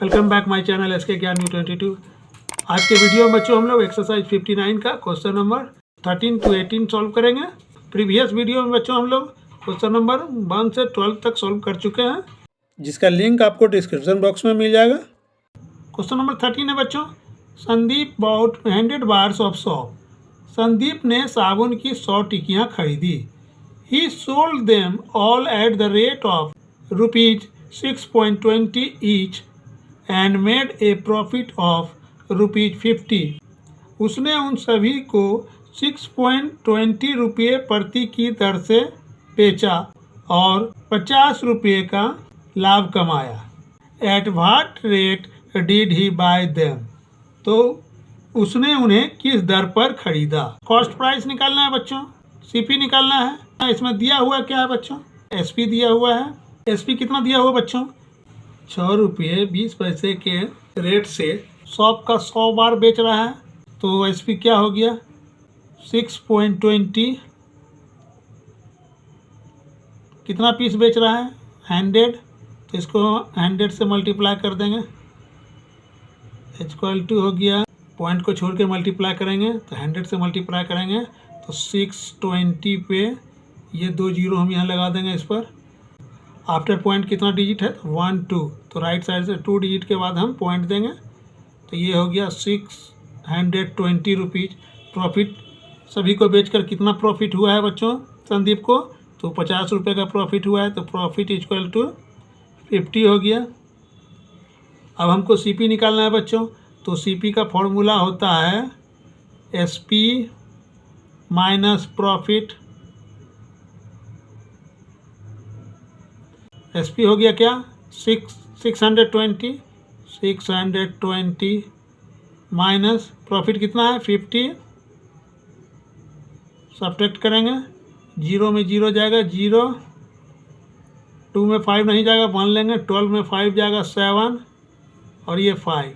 Welcome back my channel S के ज्ञान new 22। आज के वीडियो में बच्चों हम लोग एक्सरसाइज 59 का क्वेश्चन नंबर 13 to 18 सॉल्व करेंगे। प्रीवियस वीडियो में बच्चों हम लोग क्वेश्चन नंबर 1 से 12 तक सॉल्व कर चुके हैं, जिसका लिंक आपको डिस्क्रिप्शन बॉक्स में मिल जाएगा। क्वेश्चन नंबर 13 है बच्चों, Sandeep bought 100 bars of soap. Sandeep ने साबुन की 100 टिक्कियाँ खरीदी। He sold them all at the rate of ₹6.20 each and made a profit of ₹50। उसने उन सभी को 6.20 रुपये प्रति की दर से बेचा और 50 रुपये का लाभ कमाया। At what rate did he bye them? तो उसने उन्हें किस दर पर खरीदा। कॉस्ट प्राइस निकालना है बच्चों, सीपी निकालना है। इसमें दिया हुआ क्या है बच्चों? एसपी दिया हुआ है। एसपी कितना दिया हुआ बच्चों? 6 रुपये 20 पैसे के रेट से शॉप का 100 बार बेच रहा है, तो एसपी क्या हो गया? 6.20। कितना पीस बेच रहा है? 100। तो इसको 100 से मल्टीप्लाई कर देंगे, = हो गया, पॉइंट को छोड़ के मल्टीप्लाई करेंगे तो 100 से मल्टीप्लाई करेंगे तो 620 पे ये 2 जीरो हम यहाँ लगा देंगे इस पर। आफ्टर पॉइंट कितना डिजिट है? 1 2। तो राइट साइड से 2 डिजिट के बाद हम पॉइंट देंगे, तो ये हो गया 620 रुपीज़ प्रॉफिट। सभी को बेचकर कितना प्रॉफिट हुआ है बच्चों संदीप को? तो 50 रुपये का प्रॉफिट हुआ है, तो प्रॉफिट = 50 हो गया। अब हमको सीपी निकालना है बच्चों, तो सीपी का फॉर्मूला होता है एसपी माइनस प्रॉफिट। एसपी हो गया क्या? 620 माइनस प्रॉफिट कितना है? 50। सब्ट्रैक्ट करेंगे, 0 में 0 जाएगा 0, 2 में 5 नहीं जाएगा 1 लेंगे, 12 में 5 जाएगा 7 और ये 5।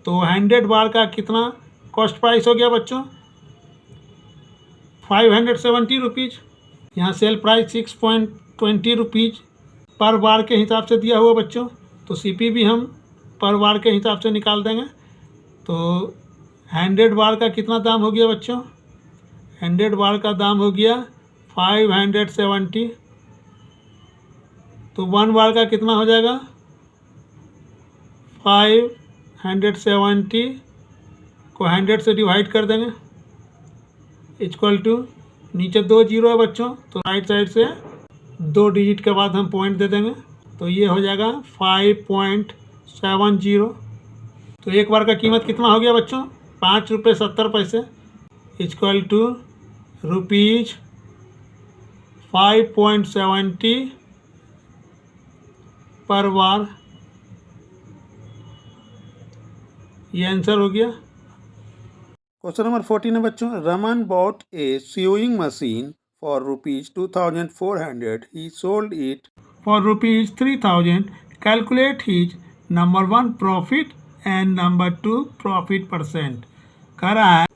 तो 100 बार का कितना कॉस्ट प्राइस हो गया बच्चों? 570 रुपीज़। यहाँ सेल प्राइस 6.20 रुपीज़ पर बार के हिसाब से दिया हुआ बच्चों, तो सीपी भी हम पर बार के हिसाब से निकाल देंगे। तो 100 बार का कितना दाम हो गया बच्चों? 100 बार का दाम हो गया 570। तो 1 बार का कितना हो जाएगा? 570 को 100 से डिवाइड कर देंगे, = नीचे 2 जीरो है बच्चों, तो राइट साइड से 2 डिजिट के बाद हम पॉइंट दे देंगे, तो ये हो जाएगा 5.70। तो एक बार का कीमत कितना हो गया बच्चों? 5 रुपये 70 पैसे, = ₹5.70 पर बार। ये आंसर हो गया। क्वेश्चन नंबर 14 है बच्चों, Raman bot A sewing machine for ₹2,400. He sold it for ₹3,000. Calculate his number 1 profit and number 2 profit %. कह रहा है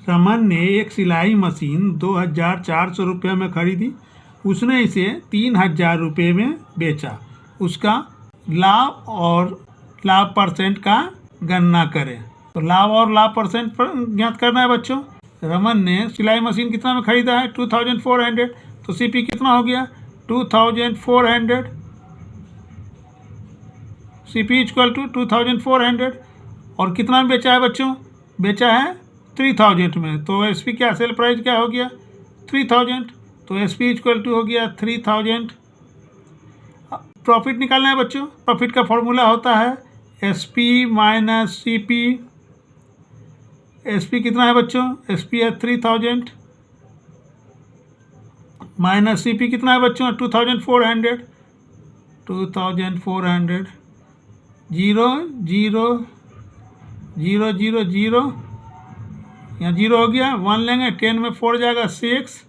रमन ने एक सिलाई मशीन 2,400 रुपये में खरीदी। उसने इसे 3,000 रुपये में बेचा। उसका लाभ और लाभ परसेंट का गणना करें। तो लाभ और लाभ परसेंट पर ज्ञात करना है बच्चों। रमन ने सिलाई मशीन कितना में खरीदा है? 2,400। तो सीपी कितना हो गया? 2,400। सीपी = 2,400। और कितना में बेचा है बच्चों? बेचा है 3,000 में। तो एसपी क्या, सेल प्राइस क्या हो गया? 3,000। तो एसपी = हो गया 3,000। प्रॉफिट निकालना है बच्चों। प्रॉफिट का फॉर्मूला होता है एसपी माइनस सीपी। एसपी कितना है बच्चों? एसपी है 3,000 माइनस सीपी कितना है बच्चों? 2,400। 2,400 0 0 0 0 0, यहाँ 0 हो गया, 1 लेंगे, 10 में 4 जाएगा 6,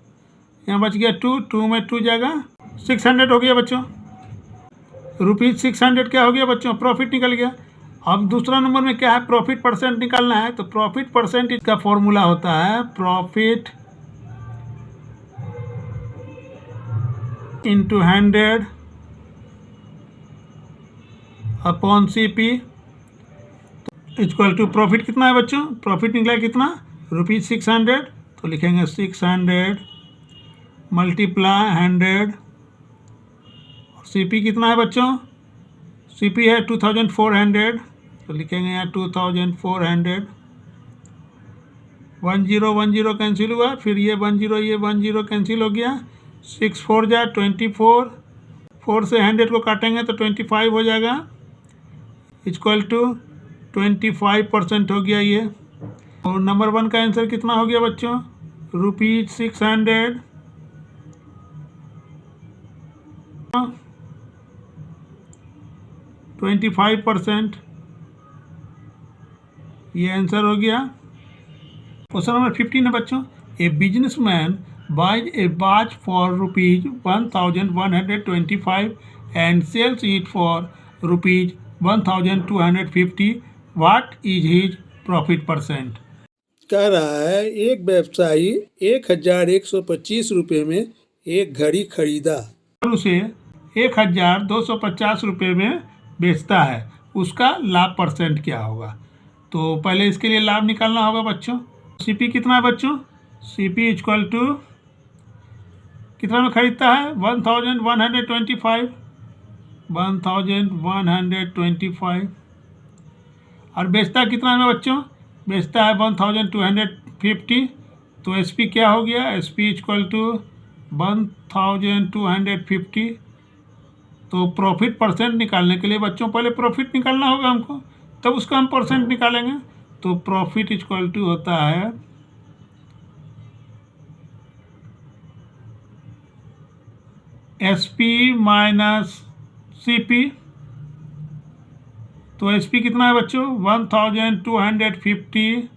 यहाँ बच गया 2, 2 में 2 जाएगा 600 हो गया बच्चों। ₹600 क्या हो गया बच्चों? प्रॉफिट निकल गया। अब दूसरा नंबर में क्या है? प्रॉफिट परसेंट निकालना है। तो प्रॉफिट परसेंट इसका फॉर्मूला होता है profit × 100 upon CP. Equal to profit कितना है बच्चों, प्रॉफिट निकला कितना ₹600, तो लिखेंगे 600 मल्टीप्लाई 100। CP कितना है बच्चों, CP है 2400, तो लिखेंगे यहाँ 2400। 10 कैंसिल हुआ, फिर ये 10 कैंसिल हो गया। 6 4 जा 24, 4 से 100 को काटेंगे तो 25 हो जाएगा, इक्वल टू 25% हो गया ये। और नंबर 1 का आंसर कितना हो गया बच्चों, ₹600। 25% ये आंसर हो गया। क्वेश्चन नंबर 15 है बच्चों, a businessman buys a watch for ₹1125 and sells it for ₹1250। What is his profit percent. कह रहा है एक व्यवसायी 1125 रुपये में एक घड़ी खरीदा और उसे 1250 रुपये में बेचता है, उसका लाभ परसेंट क्या होगा। तो पहले इसके लिए लाभ निकालना होगा बच्चों। CP कितना है बच्चों, CP इक्वल टू कितना में खरीदता है 1125, 1125, और बेचता कितना में बच्चों, बेचता है 1250। तो SP क्या हो गया, SP इक्वल टू 1250। तो प्रॉफिट परसेंट निकालने के लिए बच्चों पहले प्रॉफिट निकालना होगा हमको, तब उसका हम परसेंट निकालेंगे। तो प्रॉफिट इक्वल टू होता है SP माइनस CP। तो SP कितना है बच्चों 1250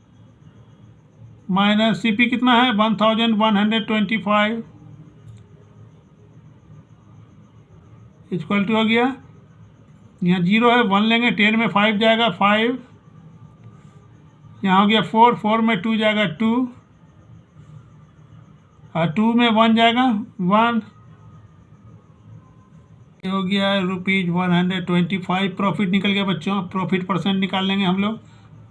माइनस CP कितना है 1125, इक्वल टू हो गया, यहाँ 0 है 1 लेंगे, 10 में 5 जाएगा 5, यहाँ हो गया 4, 4 में 2 जाएगा 2, और 2 में 1 जाएगा 1, हो गया ₹125। प्रॉफिट निकल गया बच्चों। प्रॉफिट परसेंट निकाल लेंगे हम लोग।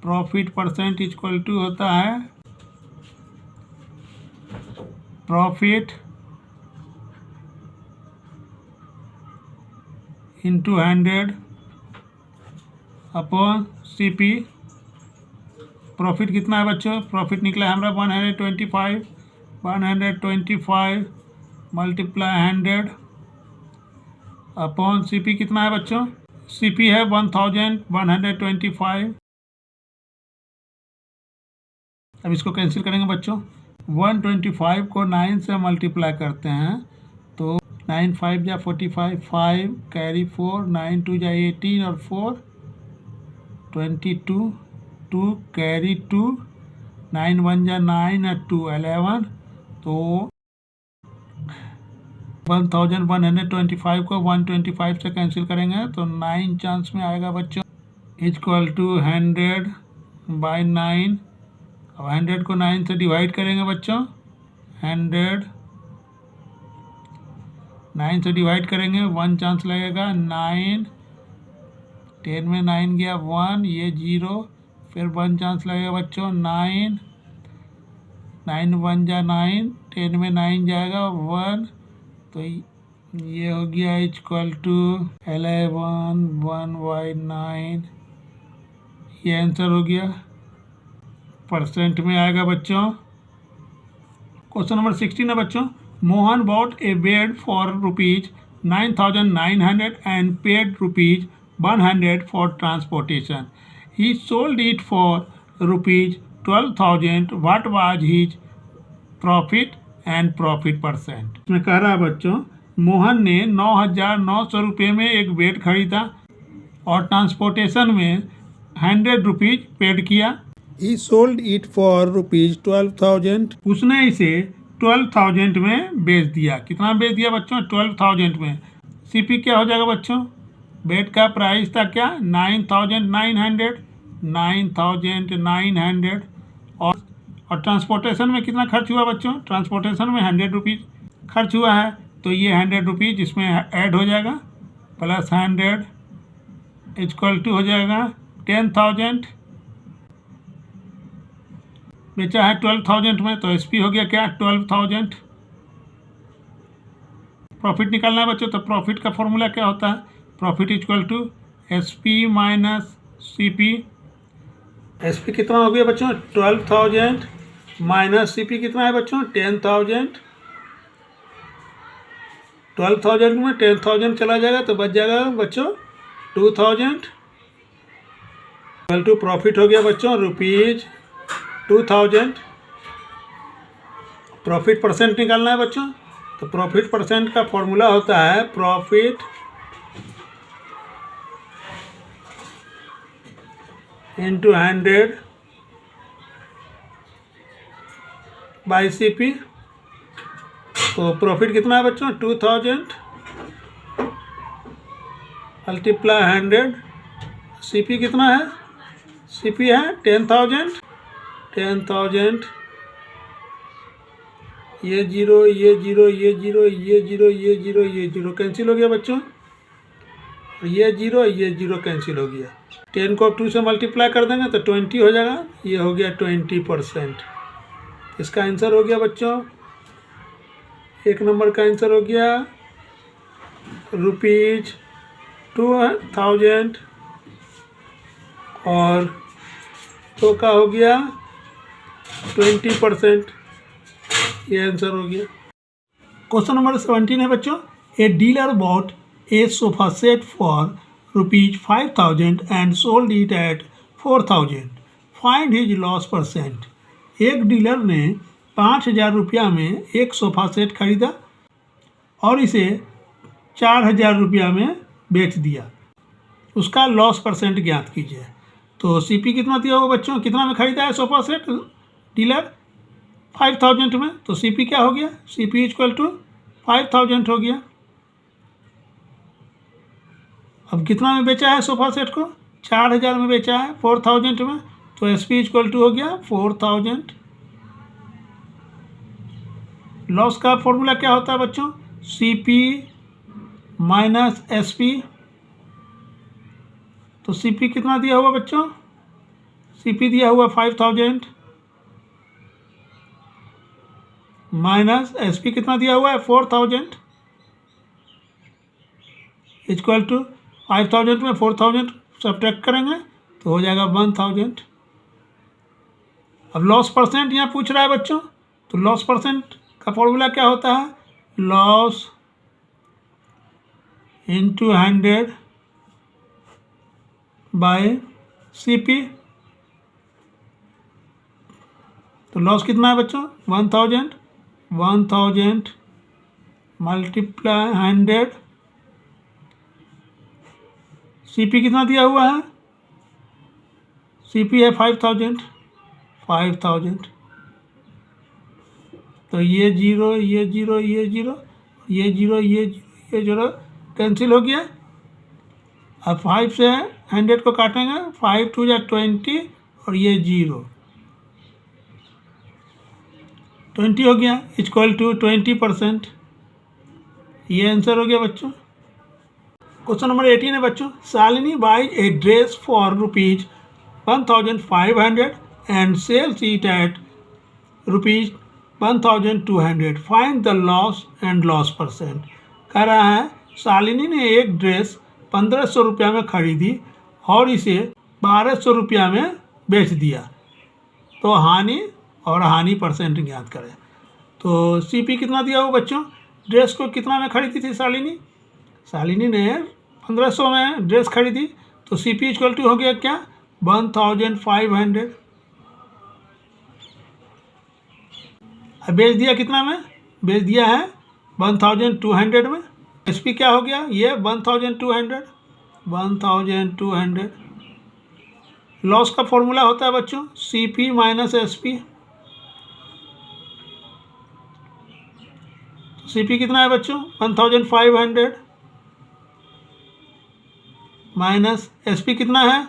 प्रॉफिट परसेंट इक्वल टू होता है profit into 100 upon CP। Profit कितना है बच्चों, प्रॉफिट निकला है हमारा 125 मल्टीप्लाई 100 अपॉन CP कितना है बच्चों, CP है 1125। अब इसको कैंसिल करेंगे बच्चों। 125 को 9 से मल्टीप्लाई करते हैं तो 9 5 जा 45, 5 कैरी 4, 9 2 जा 18 और 4 22, 2 कैरी 2, 9 1 जा 9 और 2 11। तो 1125 को 125 से कैंसिल करेंगे तो 9 चांस में आएगा बच्चों, इक्वल टू 100/9। अब 100 को 9 से डिवाइड करेंगे बच्चों, 100 9 से डिवाइड करेंगे, 1 चांस लगेगा 9, 10 में 9 गया 1, ये 0, फिर 1 चांस लगेगा बच्चों 9, 9 1 जा 9, 10 में 9 जाएगा 1, तो ये हो गया इक्वल टू 11 1/9। ये आंसर हो गया, परसेंट में आएगा बच्चों। क्वेश्चन नंबर 16 है बच्चों, Mohan bot A bed for ₹9,900 and paid ₹100 for transportation. He sold it for ₹12,000। What was his profit and profit percent. इसमें कह रहा है बच्चों, मोहन ने 9,900 रुपये में एक बेड खरीदा और ट्रांसपोर्टेशन में ₹100 पेड किया। He sold it for ₹12,000। उसने इसे 12,000 में बेच दिया। कितना बेच दिया बच्चों, 12,000 में। CP क्या हो जाएगा बच्चों, बेड का प्राइस था क्या 9,900 और ट्रांसपोर्टेशन में कितना खर्च हुआ बच्चों, ट्रांसपोर्टेशन में ₹100 खर्च हुआ है, तो ये ₹100 इसमें ऐड हो जाएगा, प्लस 100 इक्वल टू हो जाएगा 10,000। बेचा है 12,000 में, तो एसपी हो गया क्या 12,000। प्रॉफिट निकालना है बच्चों, तो प्रॉफिट का फॉर्मूला क्या होता है, profit equal to SP minus CP. SP कितना हो गया बच्चों 12,000 माइनस सीपी कितना है बच्चों 10,000। 12,000 में 10,000 चला जाएगा तो बच जाएगा बच्चों 2,000 इक्वल टू प्रॉफिट हो गया बच्चों ₹2,000। प्रॉफिट परसेंट निकालना है बच्चों, तो प्रॉफिट परसेंट का फॉर्मूला होता है प्रॉफिट इंटू 100 बाई सीपी। तो प्रॉफिट कितना है बच्चों 2,000 मल्टीप्लाई 100। सीपी कितना है, सीपी है 10,000। ये जीरो ये जीरो ये जीरो ये जीरो ये जीरो ये जीरो कैंसिल हो गया बच्चों, ये जीरो कैंसिल हो गया। 10 को 2 से मल्टीप्लाई कर देंगे तो 20 हो जाएगा, ये हो गया 20%। इसका आंसर हो गया बच्चों, एक नंबर का आंसर हो गया ₹2,000 और तो का हो गया 20%। ये आंसर हो गया। क्वेश्चन नंबर 17 है बच्चों, a dealer bot A sofa set for ₹5,000 and sold it at 4,000, find his loss percent. एक डीलर ने 5,000 रुपया में एक सोफा सेट खरीदा और इसे 4,000 रुपया में बेच दिया, उसका लॉस परसेंट ज्ञात कीजिए। तो सीपी कितना दिया होगा बच्चों, कितना में खरीदा है सोफा सेट डीलर 5,000 में, तो सीपी क्या हो गया, सीपी इक्वल टू 5,000 हो गया। अब कितना में बेचा है सोफा सेट को, 4,000 में बेचा है 4,000 में, तो एसपी इक्वल टू हो गया 4,000। लॉस का फॉर्मूला क्या होता है बच्चों, सीपी माइनस एसपी। तो सीपी कितना दिया हुआ बच्चों, सीपी दिया हुआ 5,000 माइनस एसपी कितना दिया हुआ है 4,000 इक्वल टू 5,000 में 4,000 सब्ट्रैक्ट करेंगे तो हो जाएगा 1,000। अब लॉस परसेंट यहाँ पूछ रहा है बच्चों, तो लॉस परसेंट का फॉर्मूला क्या होता है, लॉस इंटू 100 बाय सीपी। तो लॉस कितना है बच्चों 1,000 मल्टीप्लाई 100। सीपी कितना दिया हुआ है, सीपी है 5,000। तो ये जीरो ये जीरो ये जीरो ये जीरो ये जीरो ये जीरो कैंसिल हो गया। अब 5 से 100 को काटेंगे, 5 2 या 20 और ये जीरो 20 हो गया इक्वल टू 20%। ये आंसर हो गया बच्चों। क्वेश्चन नंबर 18 है बच्चों, Shalini buys a dress for ₹1,500 and sells it at ₹1,200, find the loss and loss percent. कह रहा है शालिनी ने एक ड्रेस 1,500 रुपया में खरीदी और इसे 1,200 रुपया में बेच दिया, तो हानि और हानि परसेंट ज्ञात करें। तो सीपी कितना दिया हो बच्चों, ड्रेस को कितना में खरीदी थी शालिनी, शालिनी ने 1,500 में ड्रेस खरीदी, तो सीपी इक्वल टू हो गया क्या 1,500। अब बेच दिया कितना में, बेच दिया है 1,200 में। एसपी क्या हो गया, ये 1,200। लॉस का फॉर्मूला होता है बच्चों सीपी माइनस एसपी। सीपी कितना है बच्चों 1,500 माइनस एसपी कितना है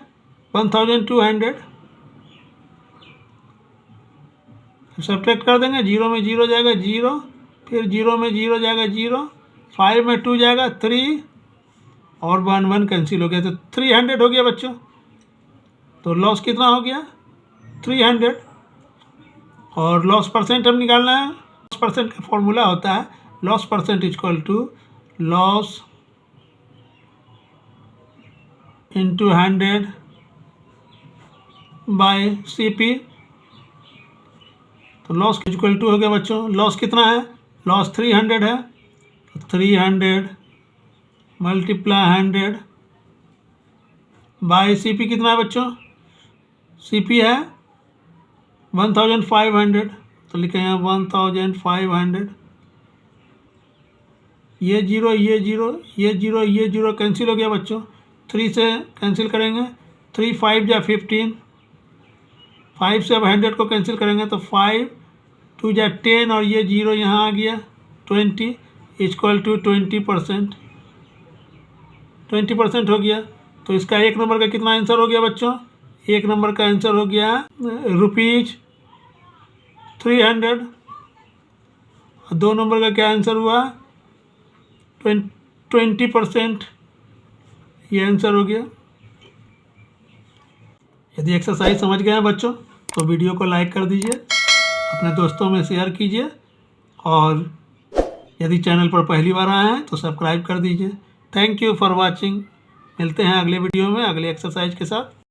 1,200। सब्ट्रैक्ट कर देंगे, जीरो में जीरो जाएगा जीरो, फिर जीरो में जीरो जाएगा जीरो, 5 में 2 जाएगा 3 और 1 कैंसिल हो गया, तो 300 हो गया बच्चों। तो लॉस कितना हो गया 300। और लॉस परसेंट हम निकालना है। लॉस परसेंट का फॉर्मूला होता है loss percent equal to loss into 100 by CP। तो लॉस इक्वल टू हो गया बच्चों, लॉस कितना है, लॉस 300 है, तो 300 मल्टीप्लाई 100 बाय CP कितना है बच्चों, CP है 1500, तो लिखेंगे 1500। ये जीरो ये जीरो ये जीरो ये जीरो कैंसिल हो गया बच्चों, 3 से कैंसिल करेंगे, 3 5 या 15, 5 से अब 100 को कैंसिल करेंगे तो 5 2 या 10 और ये जीरो यहाँ आ गया 20 इक्वल टू 20%। 20% हो गया, तो इसका एक नंबर का कितना आंसर हो गया बच्चों, एक नंबर का आंसर हो गया ₹300। और 2 नंबर का क्या आंसर हुआ 20%, ये आंसर हो गया। यदि एक्सरसाइज समझ गए हैं बच्चों तो वीडियो को लाइक कर दीजिए, अपने दोस्तों में शेयर कीजिए, और यदि चैनल पर पहली बार आए हैं तो सब्सक्राइब कर दीजिए। Thank you for watching. मिलते हैं अगले वीडियो में अगले एक्सरसाइज के साथ।